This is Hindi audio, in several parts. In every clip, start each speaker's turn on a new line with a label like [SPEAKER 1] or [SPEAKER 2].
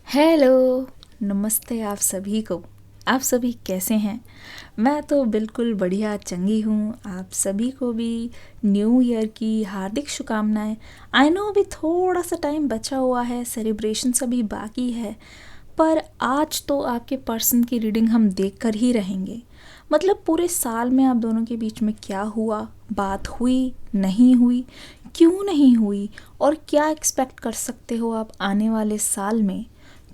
[SPEAKER 1] हेलो, नमस्ते आप सभी को। आप सभी कैसे हैं? मैं तो बिल्कुल बढ़िया चंगी हूँ। आप सभी को भी न्यू ईयर की हार्दिक शुभकामनाएं। आई नो अभी थोड़ा सा टाइम बचा हुआ है, सेलिब्रेशन अभी बाकी है, पर आज तो आपके पर्सन की रीडिंग हम देख कर ही रहेंगे। मतलब पूरे साल में आप दोनों के बीच में क्या हुआ, बात हुई, नहीं हुई, क्यों नहीं हुई और क्या एक्सपेक्ट कर सकते हो आप आने वाले साल में।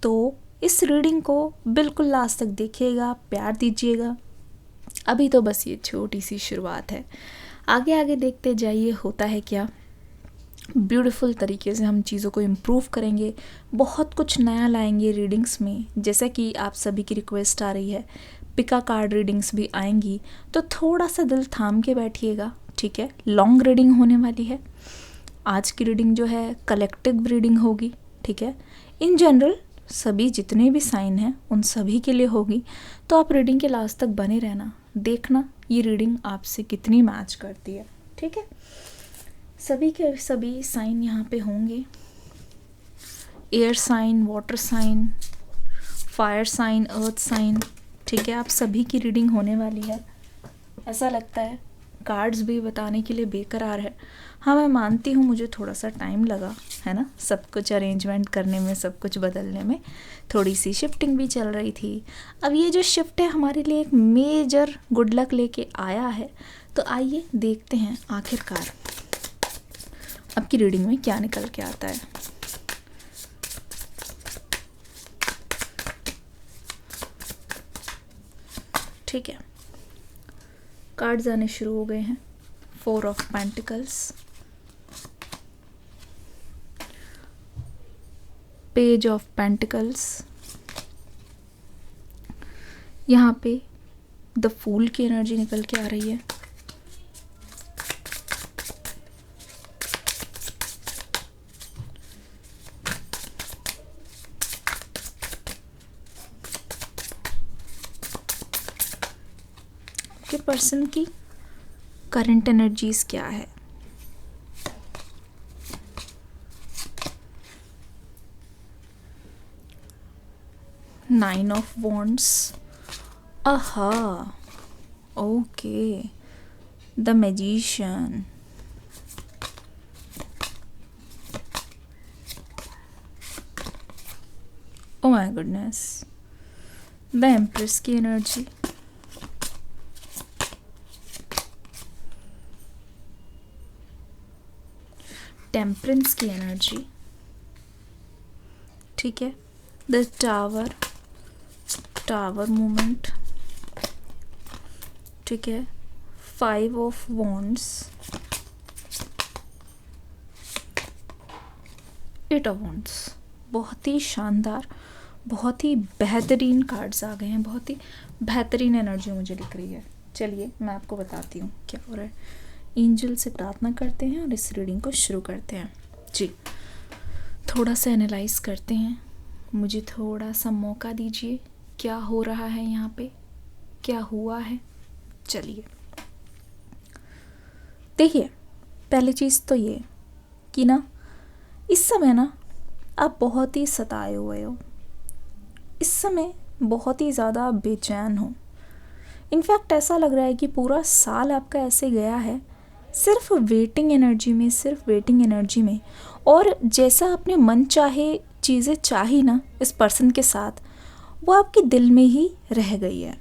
[SPEAKER 1] तो इस रीडिंग को बिल्कुल लास्ट तक देखिएगा, प्यार दीजिएगा। अभी तो बस ये छोटी सी शुरुआत है, आगे आगे देखते जाइए होता है क्या। ब्यूटीफुल तरीके से हम चीज़ों को इम्प्रूव करेंगे, बहुत कुछ नया लाएंगे रीडिंग्स में। जैसे कि आप सभी की रिक्वेस्ट आ रही है, पिका कार्ड रीडिंग्स भी आएंगी, तो थोड़ा सा दिल थाम के बैठिएगा, ठीक है। लॉन्ग रीडिंग होने वाली है। आज की रीडिंग जो है कलेक्टिव रीडिंग होगी, ठीक है। इन जनरल सभी जितने भी साइन हैं उन सभी के लिए होगी। तो आप रीडिंग के लास्ट तक बने रहना, देखना ये रीडिंग आपसे कितनी मैच करती है, ठीक है। सभी के सभी साइन यहाँ पे होंगे। Air sign, water sign, fire sign, earth sign, ठीक है। आप सभी की रीडिंग होने वाली है। ऐसा लगता है कार्ड्स भी बताने के लिए बेकरार है। हाँ, मैं मानती हूँ मुझे थोड़ा सा टाइम लगा है ना, सब कुछ अरेंजमेंट करने में, सब कुछ बदलने में थोड़ी सी शिफ्टिंग भी चल रही थी। अब ये जो शिफ्ट है हमारे लिए एक मेजर गुड लक लेके आया है। तो आइए देखते हैं आखिरकार आपकी रीडिंग में क्या निकल के आता है। ठीक है, कार्ड्स आने शुरू हो गए हैं। 4 of pentacles, page of pentacles, यहाँ पे द फूल की एनर्जी निकल के आ रही है। आपके पर्सन की करंट एनर्जीज क्या है? नाइन ऑफ वॉन्ड्स, आहा, okay, the magician, oh my goodness, the empress की एनर्जी, टेम्परेंस की एनर्जी, ठीक है, द टावर, टावर मूवमेंट, ठीक है, 5 ऑफ वॉन्ड्स, 8 ऑफ वॉन्ड्स। बहुत ही शानदार, बहुत ही बेहतरीन कार्ड्स आ गए हैं, बहुत ही बेहतरीन एनर्जी मुझे दिख रही है। चलिए मैं आपको बताती हूँ क्या हो रहा है। एंजल से प्रार्थना करते हैं और इस रीडिंग को शुरू करते हैं। जी, थोड़ा सा एनालाइज करते हैं, मुझे थोड़ा सा मौका दीजिए। क्या हो रहा है यहाँ पे, क्या हुआ है? चलिए देखिए, पहली चीज़ तो ये कि ना इस समय ना आप बहुत ही सताए हुए हो, इस समय बहुत ही ज़्यादा बेचैन हो। इनफैक्ट ऐसा लग रहा है कि पूरा साल आपका ऐसे गया है सिर्फ वेटिंग एनर्जी में, सिर्फ वेटिंग एनर्जी में। और जैसा आपने मन चाहे चीज़ें चाही ना इस पर्सन के साथ, वो आपके दिल में ही रह गई है।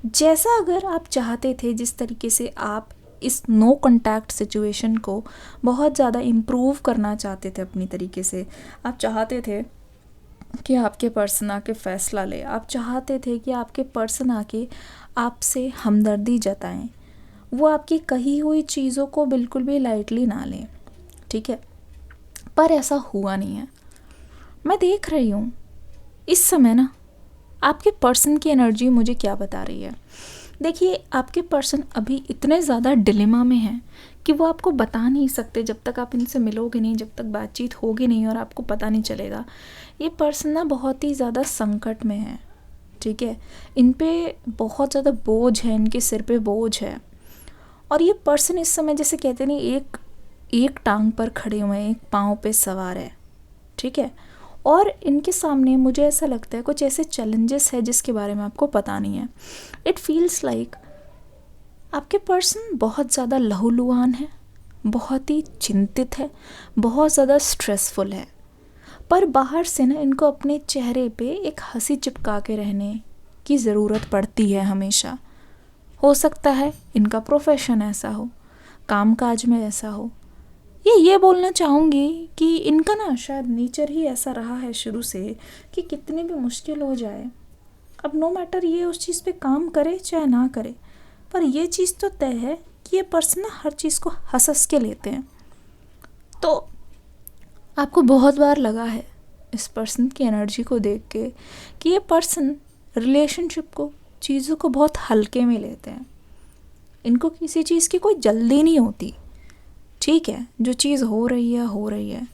[SPEAKER 1] जैसा अगर आप चाहते थे, जिस तरीके से आप इस नो कॉन्टैक्ट सिचुएशन को बहुत ज़्यादा इम्प्रूव करना चाहते थे अपनी तरीके से, आप चाहते थे कि आपके पर्सन आके फ़ैसला ले, आप चाहते थे कि आपके पर्सन आके आपसे हमदर्दी जताएं, वो आपकी कही हुई चीज़ों को बिल्कुल भी लाइटली ना लें, ठीक है। पर ऐसा हुआ नहीं है। मैं देख रही हूँ इस समय ना आपके पर्सन की एनर्जी मुझे क्या बता रही है। देखिए, आपके पर्सन अभी इतने ज़्यादा डिलेमा में हैं कि वो आपको बता नहीं सकते जब तक आप इनसे मिलोगे नहीं, जब तक बातचीत होगी नहीं और आपको पता नहीं चलेगा। ये पर्सन ना बहुत ही ज़्यादा संकट में है, ठीक है। इन पे बहुत ज़्यादा बोझ है, इनके सिर पे बोझ है। और ये पर्सन इस समय जैसे कहते नहीं, एक टांग पर खड़े हुए हैं, एक पाँव पे सवार है, ठीक है। और इनके सामने मुझे ऐसा लगता है कुछ ऐसे चैलेंजेस है जिसके बारे में आपको पता नहीं है। इट फील्स लाइक आपके पर्सन बहुत ज़्यादा लहूलुहान है, बहुत ही चिंतित है, बहुत ज़्यादा स्ट्रेसफुल है, पर बाहर से ना इनको अपने चेहरे पे एक हंसी चिपका के रहने की ज़रूरत पड़ती है हमेशा। हो सकता है इनका प्रोफेशन ऐसा हो, कामकाज में ऐसा हो, ये बोलना चाहूँगी कि इनका ना शायद नेचर ही ऐसा रहा है शुरू से कि कितनी भी मुश्किल हो जाए, अब नो मैटर ये उस चीज़ पे काम करे चाहे ना करे, पर ये चीज़ तो तय है कि ये पर्सन ना हर चीज़ को हंस हंस के लेते हैं। तो आपको बहुत बार लगा है इस पर्सन की एनर्जी को देख के कि ये पर्सन रिलेशनशिप को, चीज़ों को बहुत हल्के में लेते हैं। इनको किसी चीज़ की कोई जल्दी नहीं होती, ठीक है, जो चीज़ हो रही है,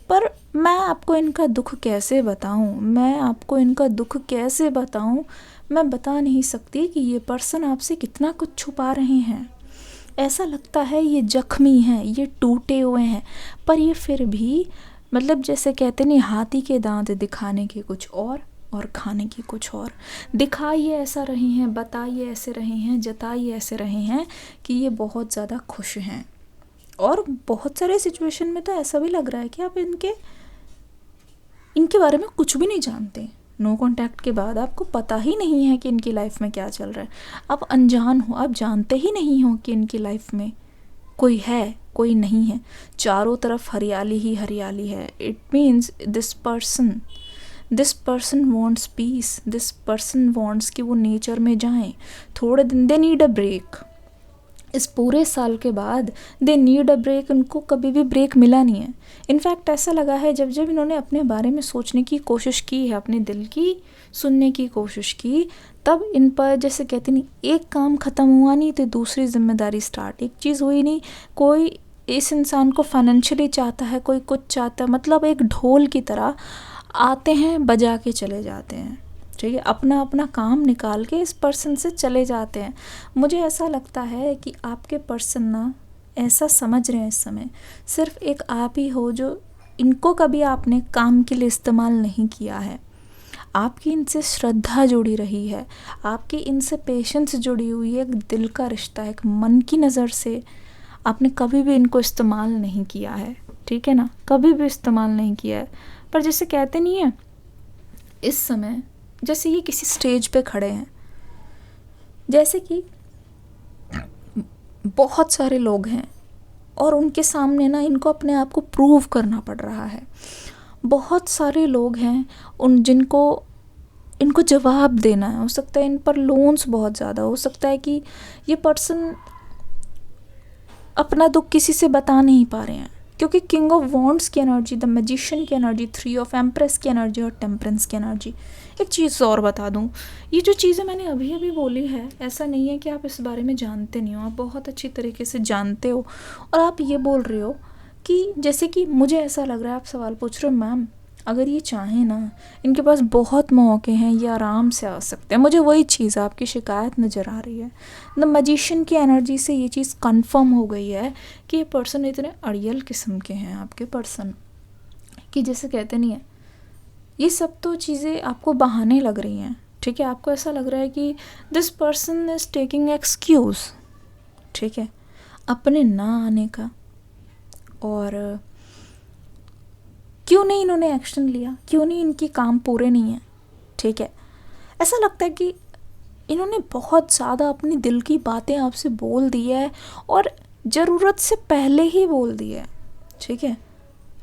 [SPEAKER 1] पर मैं आपको इनका दुख कैसे बताऊं, मैं बता नहीं सकती कि ये पर्सन आपसे कितना कुछ छुपा रहे हैं। ऐसा लगता है ये जख्मी हैं, ये टूटे हुए हैं, पर ये फिर भी मतलब जैसे कहते नहीं, हाथी के दांत दिखाने के कुछ और खाने की कुछ और। दिखाइए ऐसा रहे हैं, बताइए ऐसे रहे हैं, जताइए ऐसे रहे हैं कि ये बहुत ज़्यादा खुश हैं। और बहुत सारे सिचुएशन में तो ऐसा भी लग रहा है कि आप इनके बारे में कुछ भी नहीं जानते। नो कांटेक्ट के बाद आपको पता ही नहीं है कि इनकी लाइफ में क्या चल रहा है। आप अनजान हो, आप जानते ही नहीं हो कि इनकी लाइफ में कोई है, कोई नहीं है, चारों तरफ हरियाली ही हरियाली है। It means this person wants peace, this person wants कि वो नेचर में जाएं थोड़े दिन। They need a break. इस पूरे साल के बाद दे नीड अ ब्रेक। उनको कभी भी ब्रेक मिला नहीं है। इनफैक्ट ऐसा लगा है जब जब इन्होंने अपने बारे में सोचने की कोशिश की है, अपने दिल की सुनने की कोशिश की, तब इन पर जैसे कहते नहीं, एक काम ख़त्म हुआ नहीं तो दूसरी जिम्मेदारी स्टार्ट। एक चीज़ हुई नहीं, कोई इस इंसान को फाइनेंशियली चाहता है, कोई कुछ चाहता है, मतलब एक ढोल की तरह आते हैं, बजा के चले जाते हैं, ठीक है, अपना अपना काम निकाल के इस पर्सन से चले जाते हैं। मुझे ऐसा लगता है कि आपके पर्सन ना ऐसा समझ रहे हैं इस समय सिर्फ एक आप ही हो जो इनको कभी आपने काम के लिए इस्तेमाल नहीं किया है। आपकी इनसे श्रद्धा जुड़ी रही है, आपकी इनसे पेशेंस जुड़ी हुई है, एक दिल का रिश्ता है, एक मन की नज़र से आपने कभी भी इनको इस्तेमाल नहीं किया है, ठीक है ना, कभी भी इस्तेमाल नहीं किया है। पर जैसे कहते नहीं है, इस समय जैसे ये किसी स्टेज पे खड़े हैं, जैसे कि बहुत सारे लोग हैं और उनके सामने ना इनको अपने आप को प्रूव करना पड़ रहा है। बहुत सारे लोग हैं जिनको इनको जवाब देना है। हो सकता है इन पर लोन्स बहुत ज़्यादा, हो सकता है कि ये पर्सन अपना दुख किसी से बता नहीं पा रहे हैं, क्योंकि किंग ऑफ वॉन्ड्स की एनर्जी, द मैजिशियन की एनर्जी, 3 ऑफ एम्प्रेस की एनर्जी और टेम्परेंस की एनर्जी। एक चीज़ और बता दूं, ये जो चीज़ें मैंने अभी अभी बोली है, ऐसा नहीं है कि आप इस बारे में जानते नहीं हो, आप बहुत अच्छी तरीके से जानते हो। और आप ये बोल रहे हो कि जैसे कि मुझे ऐसा लग रहा है, आप सवाल पूछ रहे हो, मैम अगर ये चाहें ना, इनके पास बहुत मौके हैं, ये आराम से आ सकते हैं। मुझे वही चीज़, आपकी शिकायत नज़र आ रही है। द मैजिशियन की एनर्जी से ये चीज़ कंफर्म हो गई है कि ये पर्सन इतने अड़ियल किस्म के हैं आपके पर्सन, कि जैसे कहते नहीं है, ये सब तो चीज़ें आपको बहाने लग रही हैं, ठीक है। आपको ऐसा लग रहा है कि this person is taking excuse, ठीक है, अपने ना आने का। और क्यों नहीं इन्होंने एक्शन लिया, क्यों नहीं इनकी काम पूरे नहीं है, ठीक है। ऐसा लगता है कि इन्होंने बहुत ज़्यादा अपनी दिल की बातें आपसे बोल दी है और ज़रूरत से पहले ही बोल दी है, ठीक है।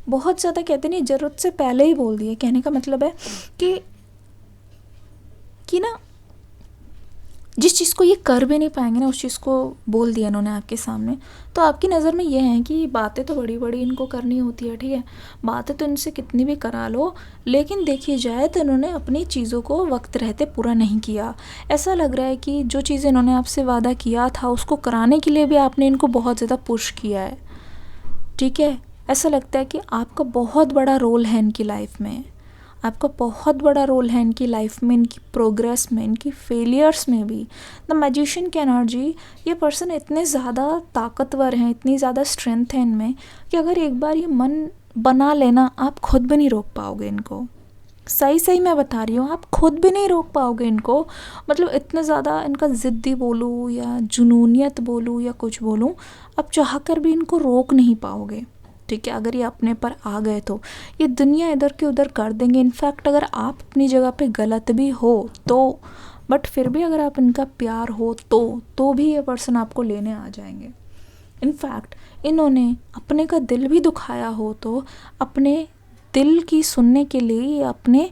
[SPEAKER 1] बहुत ज़्यादा कहते नहीं, ज़रूरत से पहले ही बोल दिया। कहने का मतलब है कि ना जिस चीज़ को ये कर भी नहीं पाएंगे ना, उस चीज़ को बोल दिया इन्होंने आपके सामने। तो आपकी नज़र में ये है कि बातें तो बड़ी बड़ी इनको करनी होती है, ठीक है, बातें तो इनसे कितनी भी करा लो, लेकिन देखी जाए तो इन्होंने अपनी चीज़ों को वक्त रहते पूरा नहीं किया। ऐसा लग रहा है कि जो चीज़ें इन्होंने आपसे वादा किया था उसको कराने के लिए भी आपने इनको बहुत ज़्यादा पुश किया है, ठीक है। ऐसा लगता है कि आपका बहुत बड़ा रोल है इनकी लाइफ में, आपका बहुत बड़ा रोल है इनकी लाइफ में, इनकी प्रोग्रेस में, इनकी फेलियर्स में भी। द मैजिशियन की एनर्जी, ये पर्सन इतने ज़्यादा ताकतवर हैं, इतनी ज़्यादा स्ट्रेंथ है इनमें कि अगर एक बार ये मन बना लेना, आप खुद भी नहीं रोक पाओगे इनको, सही सही मैं बता रही हूँ, आप खुद भी नहीं रोक पाओगे इनको। मतलब इतने ज़्यादा इनका ज़िद्दी बोलूँ या जुनूनियत बोलूँ या कुछ बोलूँ, आप चाह कर भी इनको रोक नहीं पाओगे। ठीक है, अगर ये अपने पर आ गए तो ये दुनिया इधर के उधर कर देंगे। इनफैक्ट अगर आप अपनी जगह पे गलत भी हो तो, बट फिर भी अगर आप इनका प्यार हो तो भी ये पर्सन आपको लेने आ जाएंगे। इनफैक्ट इन्होंने अपने का दिल भी दुखाया हो तो अपने दिल की सुनने के लिए ये अपनी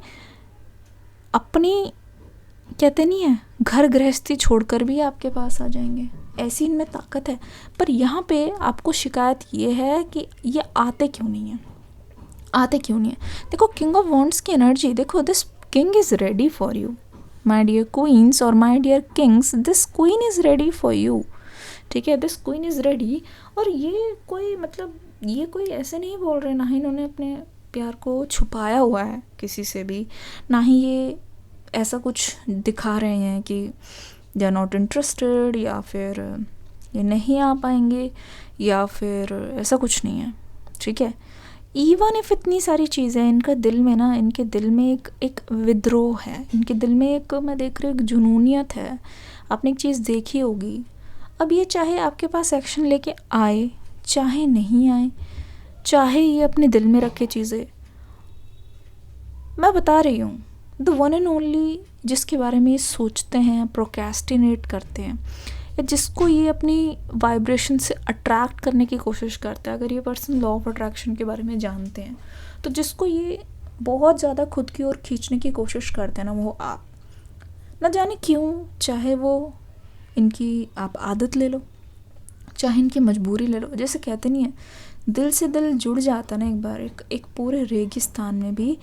[SPEAKER 1] कहते नहीं है, घर गृहस्थी छोड़कर भी आपके पास आ जाएंगे। ऐसी इनमें ताकत है। पर यहाँ पे आपको शिकायत ये है कि ये आते क्यों नहीं है, आते क्यों नहीं है। देखो किंग ऑफ वॉन्ड्स की एनर्जी देखो, this king is ready for you my dear queens और my dear kings, this queen is ready for you. ठीक है, दिस क्वीन इज़ रेडी। और ये कोई मतलब ये कोई ऐसे नहीं बोल रहे, ना ही इन्होंने अपने प्यार को छुपाया हुआ है किसी से भी, ना ही ये ऐसा कुछ दिखा रहे हैं कि दे आर नॉट इंटरेस्टेड या फिर ये नहीं आ पाएंगे या फिर ऐसा कुछ नहीं है। ठीक है, इवन इफ इतनी सारी चीज़ें इनका दिल में ना, इनके दिल में एक विद्रोह है, इनके दिल में एक, मैं देख रही हूँ, एक जुनूनियत है। आपने एक चीज़ देखी होगी, अब ये चाहे आपके पास एक्शन लेके आए चाहे नहीं आए, चाहे ये अपने दिल में रखे चीज़ें, मैं बता रही हूँ द वन एंड ओनली जिसके बारे में ये सोचते हैं, प्रोक्रेस्टिनेट करते हैं, या जिसको ये अपनी वाइब्रेशन से अट्रैक्ट करने की कोशिश करता है। अगर ये पर्सन लॉ ऑफ अट्रैक्शन के बारे में जानते हैं तो जिसको ये बहुत ज़्यादा खुद की ओर खींचने की कोशिश करते हैं ना, वो आप। न जाने क्यों, चाहे वो इनकी आप आदत ले लो, चाहे इनकी मजबूरी ले लो। जैसे कहते नहीं है, दिल से दिल जुड़ जाता ना एक बार, एक पूरे रेगिस्तान में भी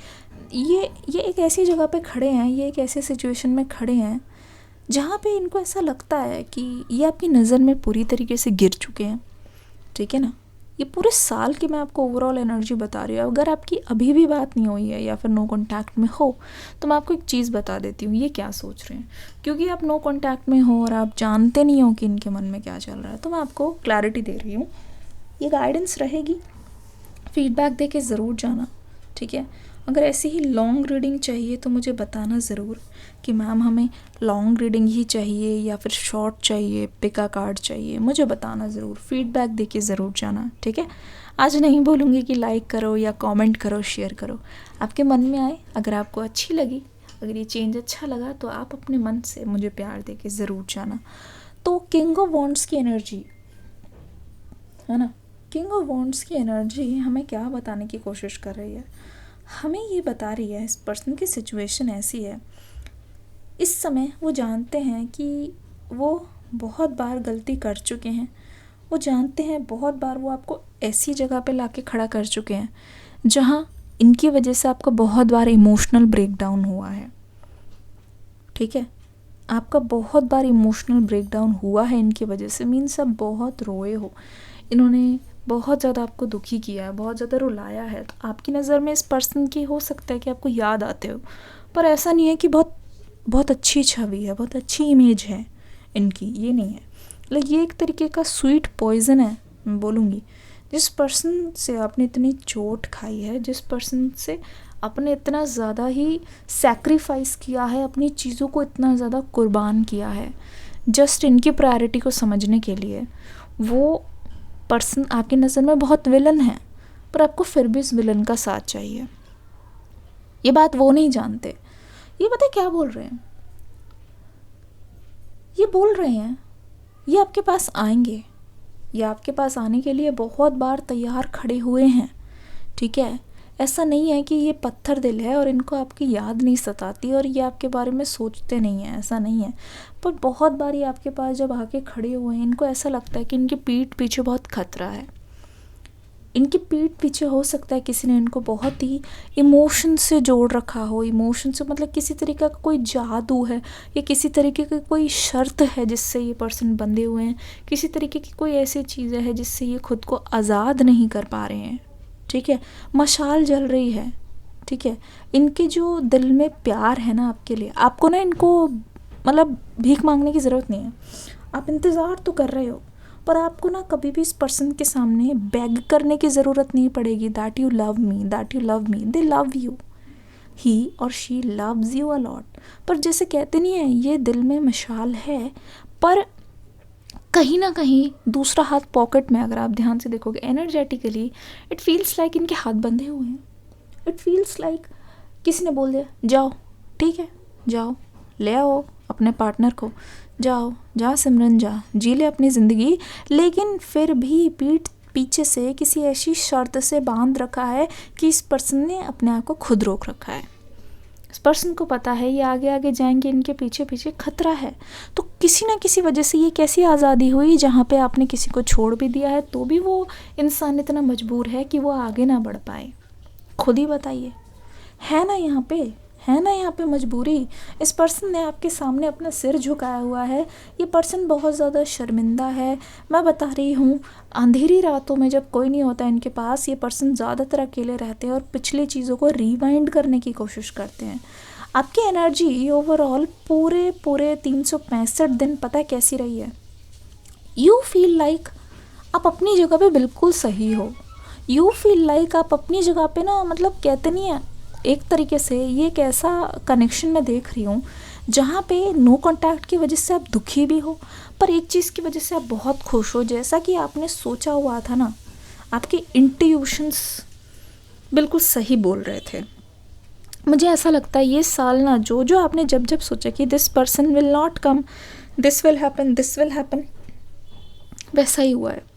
[SPEAKER 1] ये एक ऐसी जगह पे खड़े हैं, ये एक ऐसे सिचुएशन में खड़े हैं जहाँ पे इनको ऐसा लगता है कि ये आपकी नज़र में पूरी तरीके से गिर चुके हैं। ठीक है ना, ये पूरे साल की मैं आपको ओवरऑल एनर्जी बता रही हूँ। अगर आपकी अभी भी बात नहीं हुई है या फिर नो कांटेक्ट में हो तो मैं आपको एक चीज़ बता देती हूँ ये क्या सोच रहे हैं। क्योंकि आप नो कांटेक्ट में हो और आप जानते नहीं हो कि इनके मन में क्या चल रहा है, तो मैं आपको क्लैरिटी दे रही हूँ, ये गाइडेंस रहेगी, फीडबैक दे के ज़रूर जाना। ठीक है, अगर ऐसी ही लॉन्ग रीडिंग चाहिए तो मुझे बताना ज़रूर कि मैम हमें लॉन्ग रीडिंग ही चाहिए या फिर शॉर्ट चाहिए, पिका कार्ड चाहिए, मुझे बताना ज़रूर, फीडबैक दे के ज़रूर जाना। ठीक है, आज नहीं बोलूँगी कि लाइक करो या कमेंट करो, शेयर करो, आपके मन में आए, अगर आपको अच्छी लगी, अगर ये चेंज अच्छा लगा तो आप अपने मन से मुझे प्यार दे के ज़रूर जाना। तो किंग ऑफ वॉन्ड्स की एनर्जी है ना, किंग ऑफ वॉन्ड्स की एनर्जी हमें क्या बताने की कोशिश कर रही है, हमें ये बता रही है इस पर्सन की सिचुएशन ऐसी है, इस समय वो जानते हैं कि वो बहुत बार गलती कर चुके हैं, वो जानते हैं बहुत बार वो आपको ऐसी जगह पे लाके खड़ा कर चुके हैं जहाँ इनकी वजह से आपका बहुत बार इमोशनल ब्रेकडाउन हुआ है। ठीक है, आपका बहुत बार इमोशनल ब्रेकडाउन हुआ है इनकी वजह से, मीन्स आप बहुत रोए हो, इन्होंने बहुत ज़्यादा आपको दुखी किया है, बहुत ज़्यादा रुलाया है। तो आपकी नज़र में इस पर्सन की हो सकता है कि आपको याद आते हो, पर ऐसा नहीं है कि बहुत अच्छी छवि है, बहुत अच्छी इमेज है इनकी, ये नहीं है। मतलब ये एक तरीके का स्वीट पॉइज़न है, मैं बोलूँगी। जिस पर्सन से आपने इतनी चोट खाई है, जिस पर्सन से आपने इतना ज़्यादा ही सैक्रिफाइस किया है, अपनी चीज़ों को इतना ज़्यादा कुर्बान किया है जस्ट इनकी प्रायोरिटी को समझने के लिए, वो पर्सन आपकी नज़र में बहुत विलन है, पर आपको फिर भी उस विलन का साथ चाहिए। ये बात वो नहीं जानते। ये पता है क्या बोल रहे हैं, ये बोल रहे हैं ये आपके पास आएंगे, ये आपके पास आने के लिए बहुत बार तैयार खड़े हुए हैं। ठीक है, ऐसा नहीं है कि ये पत्थर दिल है और इनको आपकी याद नहीं सताती और ये आपके बारे में सोचते नहीं हैं, ऐसा नहीं है। पर बहुत बार ये आपके पास जब आके खड़े हुए हैं, इनको ऐसा लगता है कि इनकी पीठ पीछे बहुत खतरा है, इनकी पीठ पीछे हो सकता है किसी ने इनको बहुत ही इमोशन से जोड़ रखा हो। इमोशन से मतलब किसी तरीके का कोई जादू है या किसी तरीके की कोई शर्त है जिससे ये पर्सन बंधे हुए हैं, किसी तरीके की कोई ऐसी चीज़ें हैं जिससे ये खुद को आज़ाद नहीं कर पा रहे हैं। ठीक है, मशाल जल रही है। ठीक है, इनके जो दिल में प्यार है ना आपके लिए, आपको ना इनको मतलब भीख मांगने की ज़रूरत नहीं है, आप इंतज़ार तो कर रहे हो, पर आपको ना कभी भी इस पर्सन के सामने बेग करने की ज़रूरत नहीं पड़ेगी that you love me, that you love me. They love you, he और she loves you a lot. पर जैसे कहते नहीं है, ये दिल में मशाल है, पर कहीं ना कहीं दूसरा हाथ पॉकेट में। अगर आप ध्यान से देखोगे एनर्जेटिकली, इट फील्स लाइक इनके हाथ बंधे हुए हैं। इट फील्स लाइक किसी ने बोल दिया जाओ, ठीक है जाओ, ले आओ अपने पार्टनर को, जाओ जा सिमरन जा, जी ले अपनी ज़िंदगी। लेकिन फिर भी पीठ पीछे से किसी ऐसी शर्त से बांध रखा है कि इस पर्सन ने अपने आप को खुद रोक रखा है। इस पर्सन को पता है ये आगे आगे जाएंगे, इनके पीछे पीछे खतरा है। तो किसी ना किसी वजह से ये कैसी आज़ादी हुई जहाँ पे आपने किसी को छोड़ भी दिया है तो भी वो इंसान इतना मजबूर है कि वो आगे ना बढ़ पाए। खुद ही बताइए, है ना यहाँ पे मजबूरी। इस पर्सन ने आपके सामने अपना सिर झुकाया हुआ है। ये पर्सन बहुत ज़्यादा शर्मिंदा है। मैं बता रही हूँ, अंधेरी रातों में जब कोई नहीं होता इनके पास, ये पर्सन ज़्यादातर अकेले रहते हैं और पिछली चीज़ों को रिवाइंड करने की कोशिश करते हैं। आपकी एनर्जी ओवरऑल पूरे 365 दिन पता है कैसी रही है? यू फील लाइक आप अपनी जगह पे बिल्कुल सही हो। यू फील लाइक आप अपनी जगह पे ना, मतलब कहते नहीं है, एक तरीके से ये एक ऐसा कनेक्शन मैं देख रही हूँ जहाँ पे नो कांटेक्ट की वजह से आप दुखी भी हो, पर एक चीज़ की वजह से आप बहुत खुश हो। जैसा कि आपने सोचा हुआ था ना, आपके इंट्यूशंस बिल्कुल सही बोल रहे थे। मुझे ऐसा लगता है ये साल ना, जो आपने जब सोचा कि this person will not come, this will happen, वैसा ही हुआ है।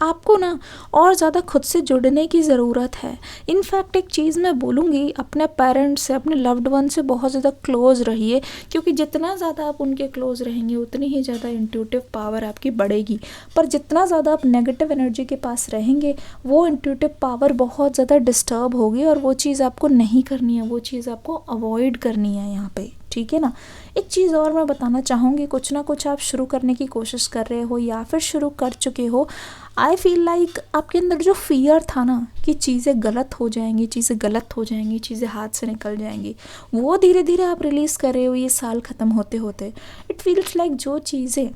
[SPEAKER 1] आपको ना और ज़्यादा खुद से जुड़ने की ज़रूरत है। इनफैक्ट एक चीज़ मैं बोलूँगी, अपने पेरेंट्स से, अपने लव्ड वन से बहुत ज़्यादा क्लोज़ रहिए, क्योंकि जितना ज़्यादा आप उनके क्लोज़ रहेंगे उतनी ही ज़्यादा इंट्यूटिव पावर आपकी बढ़ेगी। पर जितना ज़्यादा आप नेगेटिव एनर्जी के पास रहेंगे, वो इंट्यूटिव पावर बहुत ज़्यादा डिस्टर्ब होगी और वो चीज़ आपको नहीं करनी है, वो चीज़ आपको अवॉइड करनी है यहाँ पे, ठीक है ना। एक चीज़ और मैं बताना चाहूँगी, कुछ ना कुछ आप शुरू करने की कोशिश कर रहे हो या फिर शुरू कर चुके हो, आई फील लाइक आपके अंदर जो फियर था ना कि चीज़ें गलत हो जाएंगी, चीज़ें हाथ से निकल जाएंगी, वो धीरे धीरे आप रिलीज़ कर रहे हो ये साल ख़त्म होते होते। इट फील्स लाइक जो चीज़ें,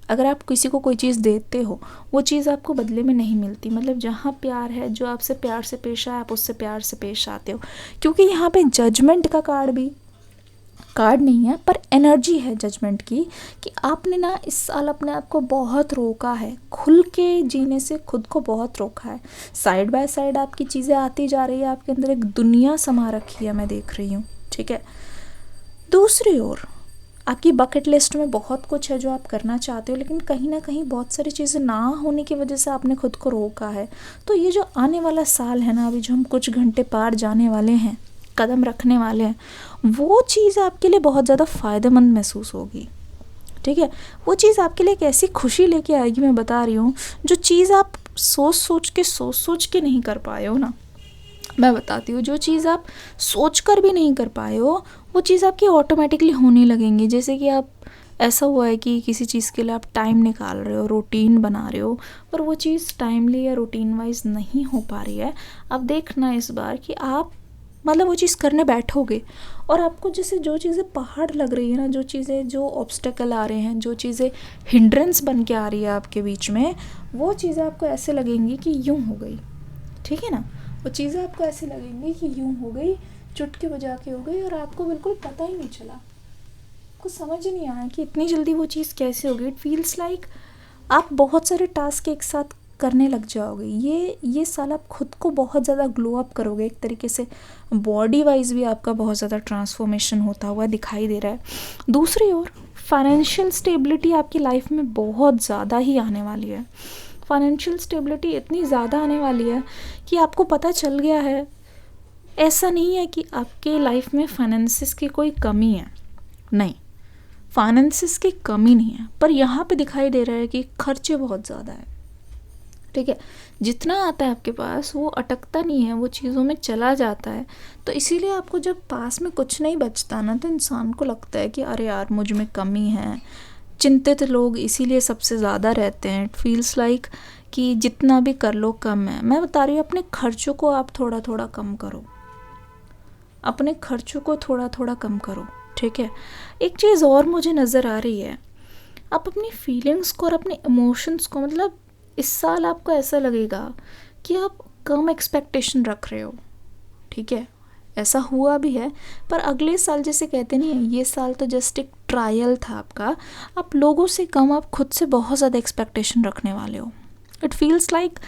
[SPEAKER 1] अगर आप किसी को कोई चीज़ देते हो, वो चीज़ आपको बदले में नहीं मिलती। मतलब जहाँ प्यार है, जो आपसे प्यार से पेश आए, आप उससे प्यार से पेश आते हो। क्योंकि यहाँ पे जजमेंट का कार्ड नहीं है, पर एनर्जी है जजमेंट की, कि आपने ना इस साल अपने आप को बहुत रोका है, खुल के जीने से खुद को बहुत रोका है। साइड बाय साइड आपकी चीज़ें आती जा रही है, आपके अंदर एक दुनिया समा रखी है, मैं देख रही हूँ, ठीक है। दूसरी ओर आपकी बकेट लिस्ट में बहुत कुछ है जो आप करना चाहते हो, लेकिन कहीं ना कहीं बहुत सारी चीज़ें ना होने की वजह से आपने खुद को रोका है। तो ये जो आने वाला साल है ना, अभी जो हम कुछ घंटे पार जाने वाले हैं, कदम रखने वाले हैं, वो चीज़ आपके लिए बहुत ज़्यादा फ़ायदेमंद महसूस होगी, ठीक है। वो चीज़ आपके लिए एक ऐसी खुशी लेके आएगी, मैं बता रही हूँ, जो चीज़ आप सोच के नहीं कर पाए हो ना, मैं बताती हूँ, जो चीज़ आप सोच कर भी नहीं कर पाए हो, वो चीज़ आपकी ऑटोमेटिकली होने लगेंगी। जैसे कि आप, ऐसा हुआ है कि किसी चीज़ के लिए आप टाइम निकाल रहे हो, रूटीन बना रहे हो, पर वो चीज़ टाइमली या रूटीन वाइज नहीं हो पा रही है। अब देखना इस बार कि आप मतलब वो चीज़ करने बैठोगे और आपको जैसे जो चीज़ें पहाड़ लग रही है ना, जो चीज़ें, जो ऑब्स्टेकल आ रहे हैं, जो चीज़ें हिंड्रेंस बन के आ रही है आपके बीच में, वो चीज़ें आपको ऐसे लगेंगी कि यूँ हो गई, ठीक है ना। वो चीज़ें आपको ऐसे लगेंगी कि यूँ हो गई, चुटकी बजा के हो गई, और आपको बिल्कुल पता ही नहीं चला, कुछ समझ ही नहीं आया कि इतनी जल्दी वो चीज़ कैसे हो गई। इट फील्स लाइक आप बहुत सारे टास्क एक साथ करने लग जाओगे। ये साल आप खुद को बहुत ज़्यादा ग्लो अप करोगे, एक तरीके से बॉडी वाइज भी आपका बहुत ज़्यादा ट्रांसफॉर्मेशन होता हुआ दिखाई दे रहा है। दूसरी ओर फाइनेंशियल स्टेबिलिटी आपकी लाइफ में बहुत ज़्यादा ही आने वाली है। फाइनेंशियल स्टेबिलिटी इतनी ज़्यादा आने वाली है कि आपको पता चल गया है, ऐसा नहीं है कि आपके लाइफ में फाइनेंसिस की कोई कमी है, नहीं, फाइनेंसिस की कमी नहीं है, पर यहाँ पे दिखाई दे रहा है कि खर्चे बहुत ज़्यादा है, ठीक है। जितना आता है आपके पास वो अटकता नहीं है, वो चीज़ों में चला जाता है। तो इसीलिए आपको जब पास में कुछ नहीं बचता ना, तो इंसान को लगता है कि अरे यार मुझ में कमी है। चिंतित लोग इसीलिए सबसे ज़्यादा रहते हैं। इट फील्स लाइक कि जितना भी कर लो कम है। मैं बता रही हूँ, अपने खर्चों को आप थोड़ा थोड़ा कम करो, अपने खर्चों को थोड़ा थोड़ा कम करो, ठीक है। एक चीज़ और मुझे नज़र आ रही है, आप अपनी फीलिंग्स को और अपने इमोशंस को, मतलब इस साल आपको ऐसा लगेगा कि आप कम एक्सपेक्टेशन रख रहे हो, ठीक है। ऐसा हुआ भी है। पर अगले साल जैसे कहते नहीं है, ये साल तो जस्ट एक ट्रायल था आपका। आप लोगों से कम आप खुद से बहुत ज़्यादा एक्सपेक्टेशन रखने वाले हो। इट फील्स लाइक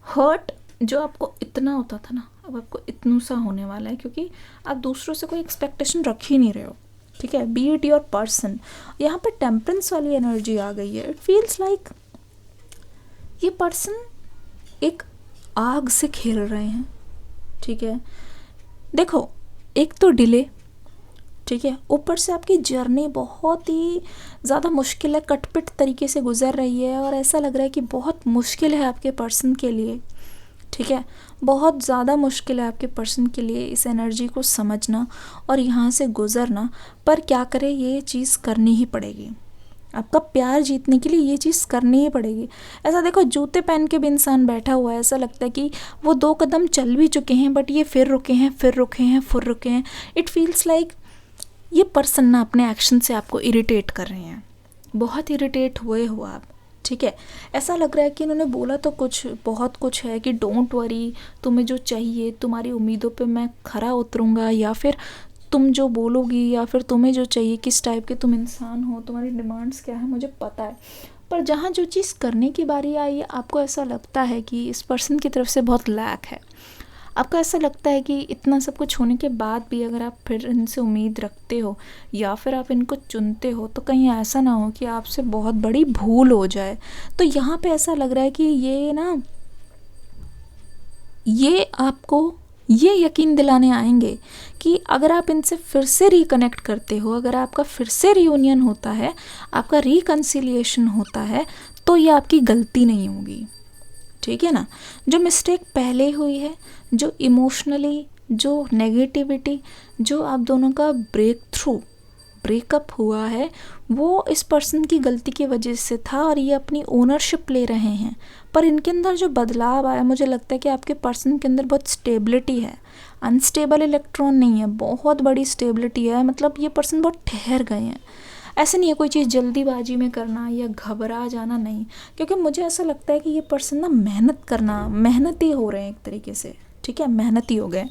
[SPEAKER 1] हर्ट जो आपको इतना होता था ना, अब आपको इतनू सा होने वाला है, क्योंकि आप दूसरों से कोई एक्सपेक्टेशन रख ही नहीं रहे हो। ठीक है, बी इट योर पर्सन। यहाँ पे टेम्परेंस वाली एनर्जी आ गई है। इट फील्स लाइक ये पर्सन एक आग से खेल रहे हैं। ठीक है, देखो एक तो डिले, ठीक है, ऊपर से आपकी जर्नी बहुत ही ज़्यादा मुश्किल है, कटपिट तरीके से गुजर रही है, और ऐसा लग रहा है कि बहुत मुश्किल है आपके पर्सन के लिए। ठीक है, बहुत ज़्यादा मुश्किल है आपके पर्सन के लिए इस एनर्जी को समझना और यहाँ से गुजरना। पर क्या करें, ये चीज़ करनी ही पड़ेगी। आपका प्यार जीतने के लिए ये चीज़ करनी ही पड़ेगी। ऐसा देखो, जूते पहन के भी इंसान बैठा हुआ है, ऐसा लगता है कि वो 2 कदम चल भी चुके हैं, बट ये फिर रुके हैं, फिर रुके हैं, फिर रुके हैं। इट फील्स लाइक ये पर्सन ना अपने एक्शन से आपको इरिटेट कर रहे हैं, बहुत इरिटेट हुए हो आप। ठीक है, ऐसा लग रहा है कि इन्होंने बोला तो कुछ बहुत कुछ है कि डोंट वरी, तुम्हें जो चाहिए, तुम्हारी उम्मीदों पे मैं खरा उतरूँगा, या फिर तुम जो बोलोगी, या फिर तुम्हें जो चाहिए, किस टाइप के तुम इंसान हो, तुम्हारी डिमांड्स क्या है, मुझे पता है। पर जहाँ जो चीज़ करने की बारी आई है, आपको ऐसा लगता है कि इस पर्सन की तरफ से बहुत लैक है। आपको ऐसा लगता है कि इतना सब कुछ होने के बाद भी अगर आप फिर इनसे उम्मीद रखते हो या फिर आप इनको चुनते हो, तो कहीं ऐसा ना हो कि आपसे बहुत बड़ी भूल हो जाए। तो यहाँ पे ऐसा लग रहा है कि ये ना, ये आपको ये यकीन दिलाने आएंगे कि अगर आप इनसे फिर से रिकनेक्ट करते हो, अगर आपका फिर से रियूनियन होता है, आपका रिकन्सिलिएशन होता है, तो ये आपकी गलती नहीं होगी। ठीक है ना, जो मिस्टेक पहले हुई है, जो इमोशनली, जो नेगेटिविटी, जो आप दोनों का ब्रेकअप हुआ है, वो इस पर्सन की गलती की वजह से था और ये अपनी ओनरशिप ले रहे हैं। पर इनके अंदर जो बदलाव आया, मुझे लगता है कि आपके पर्सन के अंदर बहुत स्टेबिलिटी है, अनस्टेबल इलेक्ट्रॉन नहीं है, बहुत बड़ी स्टेबिलिटी है। मतलब ये पर्सन बहुत ठहर गए हैं। ऐसे नहीं है कोई चीज़ जल्दीबाजी में करना या घबरा जाना, नहीं, क्योंकि मुझे ऐसा लगता है कि ये पर्सन ना मेहनती हो रहे हैं एक तरीके से। ठीक है, मेहनती हो गए।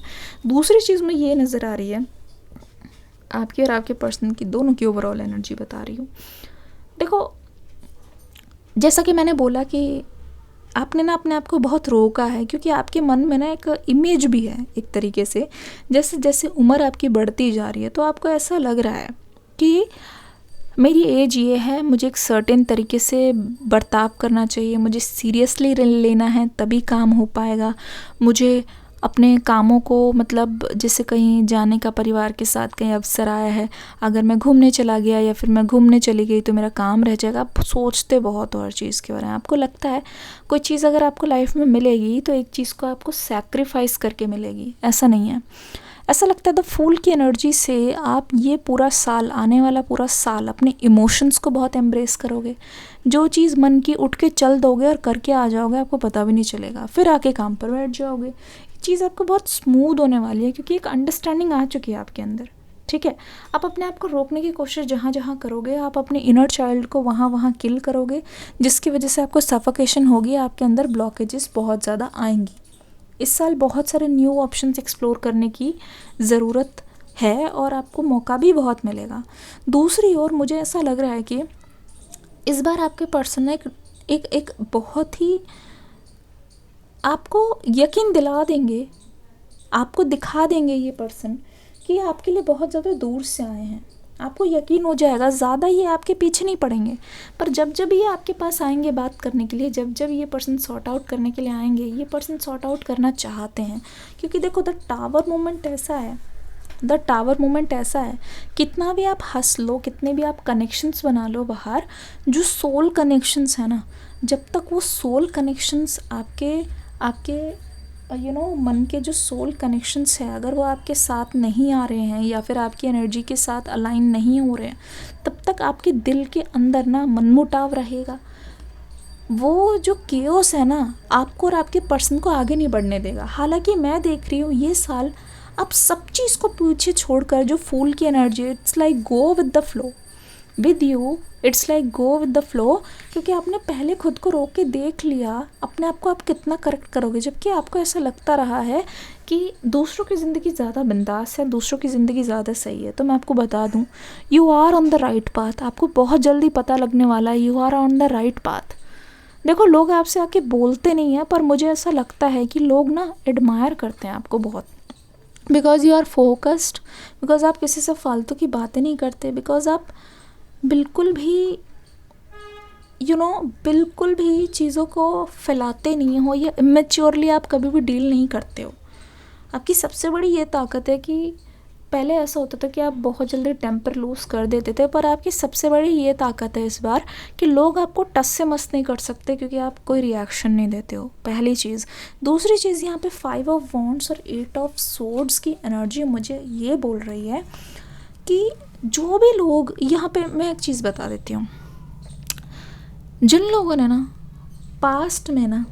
[SPEAKER 1] दूसरी चीज़ में ये नज़र आ रही है, आपकी और आपके पर्सन की दोनों की ओवरऑल एनर्जी बता रही हूँ। देखो, जैसा कि मैंने बोला कि आपने ना अपने आप को बहुत रोका है, क्योंकि आपके मन में ना एक इमेज भी है एक तरीके से। जैसे जैसे उम्र आपकी बढ़ती जा रही है, तो आपको ऐसा लग रहा है कि मेरी एज ये है, मुझे एक सर्टेन तरीके से बर्ताव करना चाहिए, मुझे सीरियसली लेना है, तभी काम हो पाएगा। मुझे अपने कामों को, मतलब जैसे कहीं जाने का परिवार के साथ कहीं अवसर आया है, अगर मैं घूमने चला गया या फिर मैं घूमने चली गई तो मेरा काम रह जाएगा। आप सोचते बहुत और चीज़ के बारे में। आपको लगता है कोई चीज़ अगर आपको लाइफ में मिलेगी तो एक चीज़ को आपको सैक्रिफाइस करके मिलेगी, ऐसा नहीं है। ऐसा लगता है द फूल की एनर्जी से आप ये पूरा साल, आने वाला पूरा साल, अपने इमोशंस को बहुत एम्ब्रेस करोगे। जो चीज़ मन की उठ के चल दोगे और करके आ जाओगे, आपको पता भी नहीं चलेगा, फिर आके काम पर बैठ जाओगे। चीज़ आपको बहुत स्मूथ होने वाली है, क्योंकि एक अंडरस्टैंडिंग आ चुकी है आपके अंदर। ठीक है, आप अपने आप को रोकने की कोशिश जहाँ जहाँ करोगे, आप अपने इनर चाइल्ड को वहाँ वहाँ किल करोगे, जिसकी वजह से आपको सफोकेशन होगी, आपके अंदर ब्लॉकेजेस बहुत ज़्यादा आएंगी। इस साल बहुत सारे न्यू ऑप्शंस एक्सप्लोर करने की ज़रूरत है और आपको मौका भी बहुत मिलेगा। दूसरी ओर मुझे ऐसा लग रहा है कि इस बार आपके पर्सन ने एक बहुत ही आपको यकीन दिला देंगे, आपको दिखा देंगे ये पर्सन कि आपके लिए बहुत ज़्यादा दूर से आए हैं। आपको यकीन हो जाएगा, ज़्यादा ये आपके पीछे नहीं पड़ेंगे। पर जब जब ये आपके पास आएंगे बात करने के लिए, जब जब ये पर्सन सॉर्ट आउट करने के लिए आएंगे, ये पर्सन सॉर्ट आउट करना चाहते हैं। क्योंकि देखो, द टावर मोमेंट ऐसा है, कितना भी आप हंस लो, कितने भी आप कनेक्शंस बना लो बाहर, जो सोल कनेक्शंस है ना, जब तक वो सोल कनेक्शंस आपके मन के जो सोल कनेक्शंस है, अगर वो आपके साथ नहीं आ रहे हैं या फिर आपकी एनर्जी के साथ अलाइन नहीं हो रहे हैं, तब तक आपके दिल के अंदर ना मनमुटाव रहेगा। वो जो केओस है ना, आपको और आपके पर्सन को आगे नहीं बढ़ने देगा। हालांकि मैं देख रही हूँ ये साल आप सब चीज़ को पीछे छोड़कर, जो फूल की energy, it's like go with the flow with you, it's like go with the flow, क्योंकि आपने पहले खुद को रोक के देख लिया अपने आप को आप कितना करेक्ट करोगे। जबकि आपको ऐसा लगता रहा है कि दूसरों की ज़िंदगी ज़्यादा बिंदास है, दूसरों की ज़िंदगी ज़्यादा सही है, तो मैं आपको बता दूं, you are on the right path. आपको बहुत जल्दी पता लगने वाला है you are on the right path. देखो, लोग आपसे आके बोलते नहीं हैं, पर मुझे ऐसा लगता है कि लोग ना एडमायर करते हैं आपको बहुत, because you are focused, because आप किसी से फालतू की बातें नहीं करते, बिकॉज आप बिल्कुल भी बिल्कुल भी चीज़ों को फैलाते नहीं हो, या इमेच्योरली आप कभी भी डील नहीं करते हो। आपकी सबसे बड़ी ये ताकत है कि पहले ऐसा होता था कि आप बहुत जल्दी टेम्पर लूज़ कर देते थे, पर आपकी सबसे बड़ी ये ताकत है इस बार कि लोग आपको टस से मस नहीं कर सकते, क्योंकि आप कोई रिएक्शन नहीं देते हो, पहली चीज़। दूसरी चीज़, यहाँ पे 5 ऑफ वॉन्ड्स और 8 ऑफ सोर्ड्स की एनर्जी मुझे ये बोल रही है कि जो भी लोग यहाँ पे, मैं एक चीज़ बता देती हूँ, जिन लोगों ने ना पास्ट में ना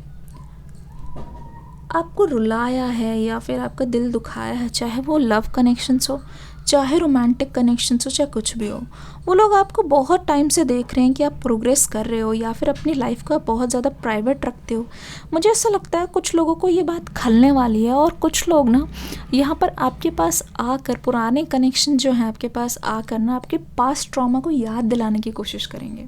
[SPEAKER 1] आपको रुलाया है या फिर आपका दिल दुखाया है, चाहे वो लव कनेक्शंस हो, चाहे रोमांटिक कनेक्शंस हो, चाहे कुछ भी हो, वो लोग आपको बहुत टाइम से देख रहे हैं कि आप प्रोग्रेस कर रहे हो या फिर अपनी लाइफ को आप बहुत ज़्यादा प्राइवेट रखते हो। मुझे ऐसा लगता है कुछ लोगों को ये बात खलने वाली है, और कुछ लोग ना यहाँ पर आपके पास आकर, पुराने कनेक्शन जो हैं आपके पास आकर ना आपके पास्ट ट्रॉमा को याद दिलाने की कोशिश करेंगे,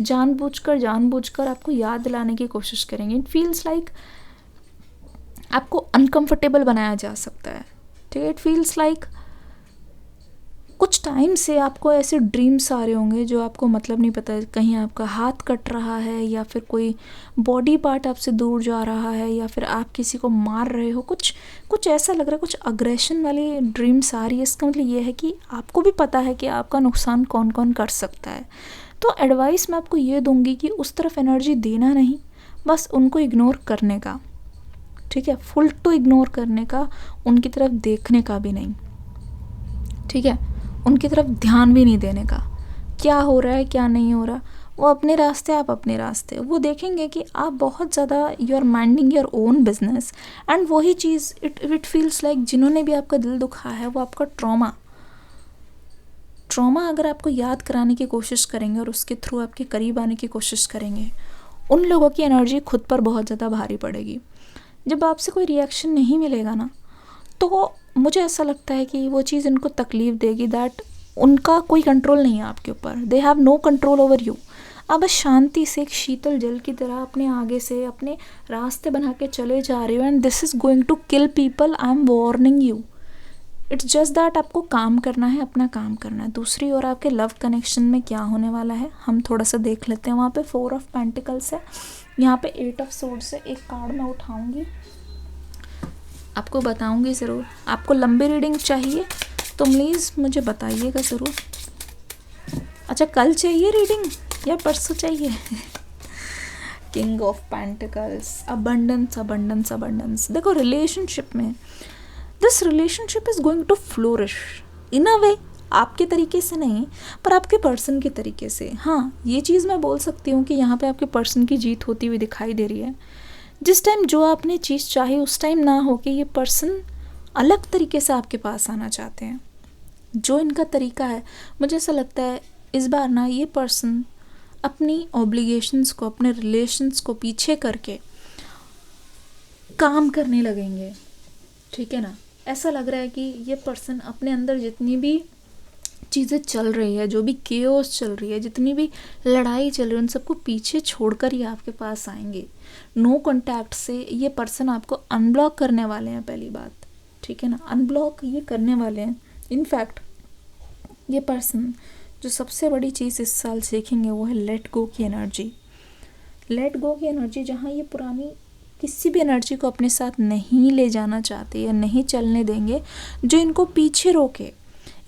[SPEAKER 1] जानबूझकर आपको याद दिलाने की कोशिश करेंगे। इट फील्स लाइक आपको अनकंफर्टेबल बनाया जा सकता है, ठीक है। इट फील्स लाइक कुछ टाइम से आपको ऐसे ड्रीम्स आ रहे होंगे जो आपको मतलब नहीं पता, कहीं आपका हाथ कट रहा है या फिर कोई बॉडी पार्ट आपसे दूर जा रहा है या फिर आप किसी को मार रहे हो, कुछ ऐसा लग रहा है, कुछ अग्रेशन वाली ड्रीम्स आ रही है। इसका मतलब ये है कि आपको भी पता है कि आपका नुकसान कौन कौन कर सकता है। तो एडवाइस मैं आपको ये दूंगी कि उस तरफ एनर्जी देना नहीं, बस उनको इग्नोर करने का, ठीक है, फुल टू इग्नोर करने का, उनकी तरफ देखने का भी नहीं, ठीक है, उनकी तरफ ध्यान भी नहीं देने का, क्या हो रहा है क्या नहीं हो रहा, वो अपने रास्ते आप अपने रास्ते। वो देखेंगे कि आप बहुत ज़्यादा you are minding your own business, and वही चीज़ इट फील्स लाइक जिन्होंने भी आपका दिल दुखा है वो आपका ट्रॉमा अगर आपको याद कराने की कोशिश करेंगे और उसके थ्रू आपके करीब आने की कोशिश करेंगे, उन लोगों की एनर्जी खुद पर बहुत ज़्यादा भारी पड़ेगी। जब आपसे कोई रिएक्शन नहीं मिलेगा ना, तो मुझे ऐसा लगता है कि वो चीज़ इनको तकलीफ़ देगी, दैट उनका कोई कंट्रोल नहीं है आपके ऊपर, they have no control over you. आप बस शांति से एक शीतल जल की तरह अपने आगे से अपने रास्ते बना के चले जा रहे हो, and this is going to kill people, I am warning you. It's just that आपको काम करना है, अपना काम करना है। दूसरी ओर आपके लव कनेक्शन में क्या होने वाला है हम थोड़ा सा देख लेते हैं। वहाँ पे 4 ऑफ पेंटिकल्स है, यहाँ पे 8 ऑफ सोर्ड्स है। एक कार्ड मैं उठाऊंगी, आपको बताऊंगी ज़रूर। आपको लंबी रीडिंग चाहिए तो प्लीज़ मुझे बताइएगा ज़रूर। अच्छा, कल चाहिए रीडिंग या परसों चाहिए? King of pentacles, abundance abundance abundance. देखो, रिलेशनशिप में this relationship is going to flourish in a way, आपके तरीके से नहीं पर आपके पर्सन के तरीके से। हाँ, ये चीज़ मैं बोल सकती हूँ कि यहाँ पे आपके पर्सन की जीत होती हुई दिखाई दे रही है। जिस टाइम जो आपने चीज़ चाही उस टाइम ना हो कि ये पर्सन अलग तरीके से आपके पास आना चाहते हैं। जो इनका तरीका है, मुझे ऐसा लगता है इस बार ना ये पर्सन अपनी ऑब्लिगेशंस को, अपने रिलेशंस को पीछे करके काम करने लगेंगे, ठीक है ना। ऐसा लग रहा है कि ये पर्सन अपने अंदर जितनी भी चीज़ें चल रही है, जो भी केओस चल रही है, जितनी भी लड़ाई चल रही है, उन सबको पीछे छोड़कर ही आपके पास आएंगे। नो कॉन्टैक्ट से ये पर्सन आपको अनब्लॉक करने वाले हैं, पहली बात, ठीक है ना। अनब्लॉक ये करने वाले हैं। इनफैक्ट ये पर्सन जो सबसे बड़ी चीज़ इस साल सीखेंगे वो है लेट गो की एनर्जी। लेट गो की एनर्जी, जहाँ ये पुरानी किसी भी एनर्जी को अपने साथ नहीं ले जाना चाहते या नहीं चलने देंगे, जो इनको पीछे रोके।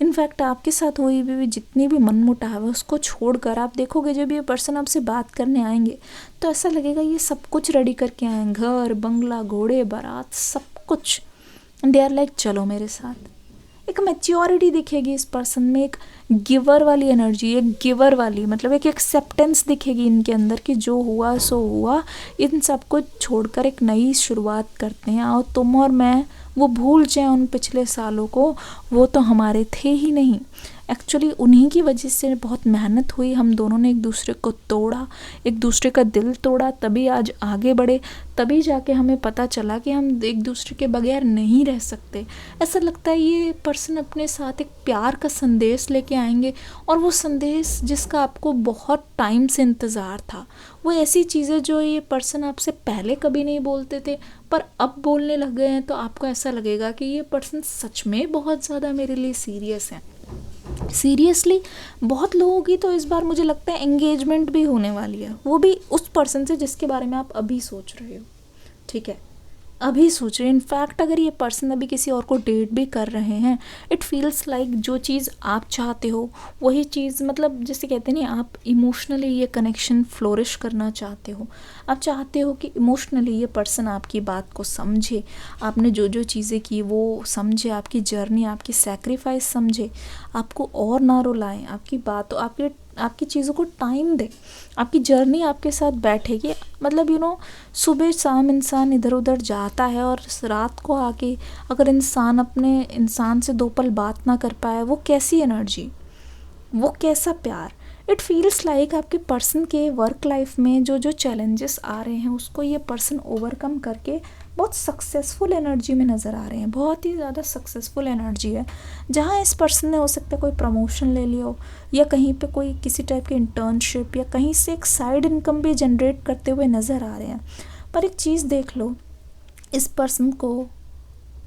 [SPEAKER 1] इनफैक्ट आपके साथ हुई भी जितनी भी मनमुटाव है उसको छोड़कर आप देखोगे जब ये पर्सन आपसे बात करने आएंगे तो ऐसा लगेगा ये सब कुछ रेडी करके आए, घर, बंगला, घोड़े, बारात, सब कुछ। दे आर लाइक चलो मेरे साथ। एक मैच्योरिटी दिखेगी इस पर्सन में, एक गिवर वाली एनर्जी, एक गिवर वाली मतलब एक एक्सेप्टेंस दिखेगी इनके अंदर कि जो हुआ सो हुआ, इन सब को छोड़कर एक नई शुरुआत करते हैं। और तुम और मैं वो भूल जाएं उन पिछले सालों को, वो तो हमारे थे ही नहीं। एक्चुअली उन्हीं की वजह से बहुत मेहनत हुई, हम दोनों ने एक दूसरे को तोड़ा, एक दूसरे का दिल तोड़ा, तभी आज आगे बढ़े, तभी जाके हमें पता चला कि हम एक दूसरे के बगैर नहीं रह सकते। ऐसा लगता है ये पर्सन अपने साथ एक प्यार का संदेश लेके आएंगे, और वो संदेश जिसका आपको बहुत टाइम से इंतज़ार था, वो ऐसी चीज़ें जो ये पर्सन आपसे पहले कभी नहीं बोलते थे पर अब बोलने लग गए हैं, तो आपको ऐसा लगेगा कि ये पर्सन सच में बहुत ज़्यादा मेरे लिए सीरियस है। सीरियसली बहुत लोगों की तो इस बार मुझे लगता है एंगेजमेंट भी होने वाली है, वो भी उस पर्सन से जिसके बारे में आप अभी सोच रहे हो। ठीक है, अभी सोच रहे हैं। इनफैक्ट अगर ये पर्सन अभी किसी और को डेट भी कर रहे हैं, इट फील्स लाइक जो चीज़ आप चाहते हो वही चीज़, मतलब जैसे कहते हैं ना, आप इमोशनली ये कनेक्शन फ्लोरिश करना चाहते हो। आप चाहते हो कि इमोशनली ये पर्सन आपकी बात को समझे, आपने जो जो चीज़ें की वो समझे, आपकी जर्नी, आपकी सैक्रिफाइस समझे, आपको और ना रुलाएं, आपकी बातों, आपकी चीज़ों को टाइम दे, आपकी जर्नी आपके साथ बैठेगी। मतलब सुबह शाम इंसान इधर उधर जाता है और रात को आके अगर इंसान अपने इंसान से 2 पल बात ना कर पाए, वो कैसी एनर्जी, वो कैसा प्यार। इट फील्स लाइक आपके पर्सन के वर्क लाइफ में जो जो चैलेंजेस आ रहे हैं उसको ये पर्सन ओवरकम करके बहुत सक्सेसफुल एनर्जी में नज़र आ रहे हैं, बहुत ही ज़्यादा सक्सेसफुल एनर्जी है। जहाँ इस पर्सन ने हो सकता है कोई प्रमोशन ले लिया हो, या कहीं पे कोई किसी टाइप की इंटर्नशिप, या कहीं से एक साइड इनकम भी जनरेट करते हुए नज़र आ रहे हैं। पर एक चीज़ देख लो, इस पर्सन को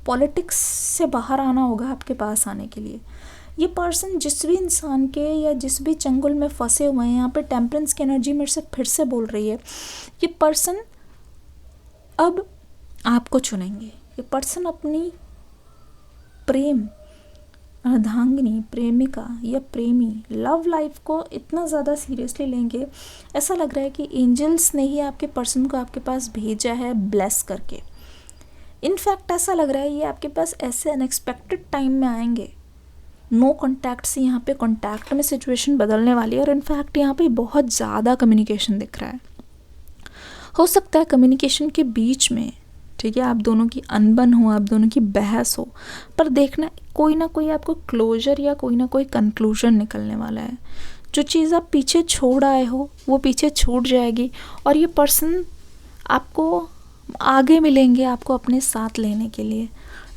[SPEAKER 1] पॉलिटिक्स से बाहर आना होगा आपके पास आने के लिए। ये पर्सन जिस भी इंसान के या जिस भी चंगुल में फंसे हुए हैं, यहाँ पे टेम्परेंस की एनर्जी मेरे से फिर से बोल रही है, ये पर्सन अब आपको चुनेंगे। ये पर्सन अपनी प्रेम अर्धांगिनी, प्रेमिका या प्रेमी, लव लाइफ को इतना ज़्यादा सीरियसली लेंगे, ऐसा लग रहा है कि एंजल्स ने ही आपके पर्सन को आपके पास भेजा है ब्लेस करके। इनफैक्ट ऐसा लग रहा है ये आपके पास ऐसे अनएक्सपेक्टेड टाइम में आएंगे, नो कॉन्टैक्ट से यहाँ पे कॉन्टैक्ट में सिचुएशन बदलने वाली है। और इनफैक्ट यहाँ पे बहुत ज़्यादा कम्युनिकेशन दिख रहा है। हो सकता है कम्युनिकेशन के बीच में, ठीक है, आप दोनों की अनबन हो, आप दोनों की बहस हो, पर देखना कोई ना कोई आपको क्लोजर या कोई ना कोई कंक्लूजन निकलने वाला है। जो चीज़ आप पीछे छोड़ आए हो वो पीछे छूट जाएगी, और ये पर्सन आपको आगे मिलेंगे आपको अपने साथ लेने के लिए।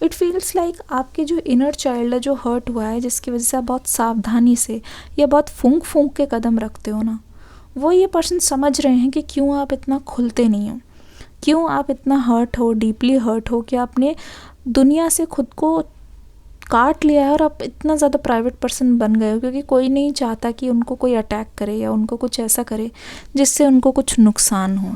[SPEAKER 1] इट फील्स लाइक आपके जो इनर चाइल्ड है, जो हर्ट हुआ है, जिसकी वजह से आप बहुत सावधानी से या बहुत फूंक फूंक के कदम रखते हो ना, वो ये पर्सन समझ रहे हैं कि क्यों आप इतना खुलते नहीं हो, क्यों आप इतना हर्ट हो, डीपली हर्ट हो, कि आपने दुनिया से खुद को काट लिया है और आप इतना ज़्यादा प्राइवेट पर्सन बन गए हो, क्योंकि कोई नहीं चाहता कि उनको कोई अटैक करे या उनको कुछ ऐसा करे जिससे उनको कुछ नुकसान हो।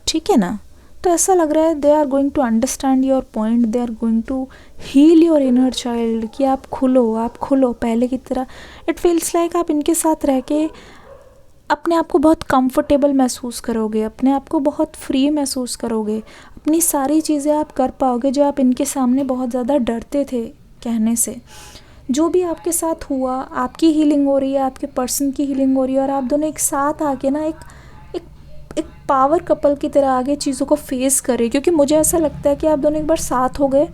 [SPEAKER 1] ठीक है ना? तो ऐसा लग रहा है they are going to understand your point, they are going to heal your inner child, कि आप खुलो पहले की तरह। इट फील्स लाइक आप इनके साथ रह के अपने आप को बहुत कंफर्टेबल महसूस करोगे, अपने आप को बहुत फ्री महसूस करोगे, अपनी सारी चीज़ें आप कर पाओगे जो आप इनके सामने बहुत ज़्यादा डरते थे कहने से। जो भी आपके साथ हुआ, आपकी हीलिंग हो रही है, आपके पर्सन की हीलिंग हो रही है, और आप दोनों एक साथ आके ना एक पावर कपल की तरह आगे चीज़ों को फेस करें। क्योंकि मुझे ऐसा लगता है कि आप दोनों एक बार साथ हो गए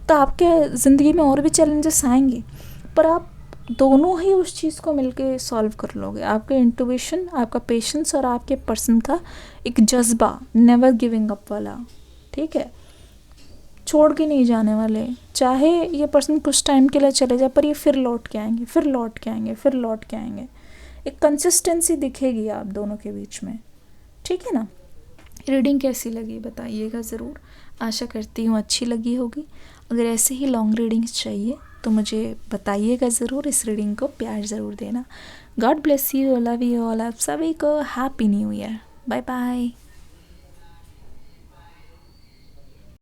[SPEAKER 1] तो आपके ज़िंदगी में और भी चैलेंजेस आएंगे, पर आप दोनों ही उस चीज़ को मिलके सॉल्व कर लोगे। आपका इंट्यूशन, आपका पेशेंस और आपके पर्सन का एक जज्बा, नेवर गिविंग अप वाला, ठीक है, छोड़ के नहीं जाने वाले। चाहे ये पर्सन कुछ टाइम के लिए चले जाए, पर ये फिर लौट के आएंगे, फिर लौट के आएंगे, फिर लौट के आएंगे। एक कंसिस्टेंसी दिखेगी आप दोनों के बीच में। ठीक है ना? रीडिंग कैसी लगी बताइएगा ज़रूर। आशा करती हूँ अच्छी लगी होगी। अगर ऐसे ही लॉन्ग रीडिंग्स चाहिए तो मुझे बताइएगा ज़रूर, इस रीडिंग को प्यार ज़रूर देना। God bless you, love you all. आप सभी को happy new year. Bye bye.